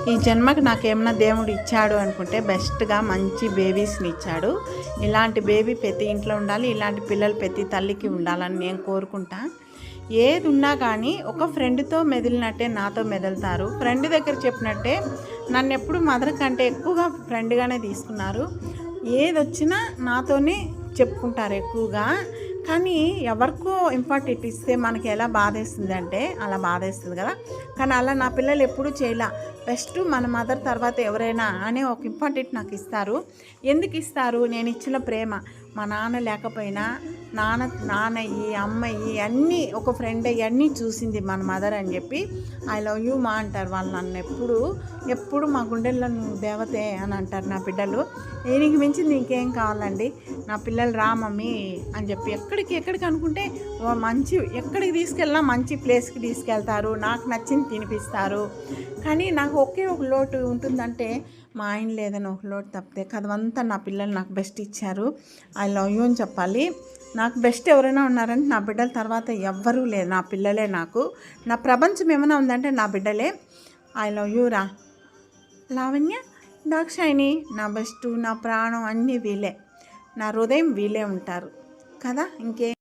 ఈ జన్మకి నాకేమన్నా దేవుడు ఇచ్చాడు అనుకుంటే బెస్ట్గా మంచి బేబీస్ని ఇచ్చాడు. ఇలాంటి బేబీ ప్రతి ఇంట్లో ఉండాలి, ఇలాంటి పిల్లలు ప్రతి తల్లికి ఉండాలని నేను కోరుకుంటా. ఏది ఉన్నా కానీ ఒక ఫ్రెండ్తో మెదిలినట్టే నాతో మెదులుతారు. ఫ్రెండ్ దగ్గర చెప్పినట్టే నన్ను ఎప్పుడు మదర్ కంటే ఎక్కువగా ఫ్రెండ్గానే తీసుకున్నారు. ఏది వచ్చినా నాతోనే చెప్పుకుంటారు ఎక్కువగా. కానీ ఎవరికో ఇంపార్టెంట్ ఇస్తే మనకి ఎలా బాధేస్తుంది అంటే అలా బాధేస్తుంది కదా. కానీ అలా నా పిల్లలు ఎప్పుడూ చేయలే. బెస్ట్ మన మదర్ తర్వాత ఎవరైనా అనే ఒక ఇంపార్టెంట్ నాకు ఇస్తారు. ఎందుకు ఇస్తారు? నేను ఇచ్చిన ప్రేమ. మా నాన్న లేకపోయినా నాన్నయ్యి అమ్మయ్యి అన్నీ ఒక ఫ్రెండ్ అయ్యి అన్నీ చూసింది మన మదర్ అని చెప్పి ఐ లవ్ యూ మా అంటారు వాళ్ళు. నన్ను ఎప్పుడు మా గుండెల్లో నువ్వు దేవతే అని అంటారు నా బిడ్డలు. దీనికి మించింది ఇంకేం కావాలండి? నా పిల్లలు రా మమ్మీ అని చెప్పి ఎక్కడికి అనుకుంటే మంచి ఎక్కడికి తీసుకెళ్ళినా మంచి ప్లేస్కి తీసుకెళ్తారు, నాకు నచ్చింది తినిపిస్తారు. కానీ నాకు ఒకే ఒక లోటు ఉంటుందంటే మా ఆయన లేదని ఒక లోటు తప్పితే కదవంతా నా పిల్లలు నాకు బెస్ట్ ఇచ్చారు. ఐ లవ్ యూ అని చెప్పాలి. నాకు బెస్ట్ ఎవరైనా ఉన్నారంటే నా బిడ్డల తర్వాత ఎవ్వరూ లేదు, నా పిల్లలే. నాకు నా ప్రపంచం ఏమైనా ఉందంటే నా బిడ్డలే. ఐ లవ్ యూ రా లావణ్య, దాక్షాయిని, నా బెస్ట్, నా ప్రాణం అన్నీ వీళ్ళే. నా హృదయం వీళ్ళే ఉంటారు కదా. ఇంకే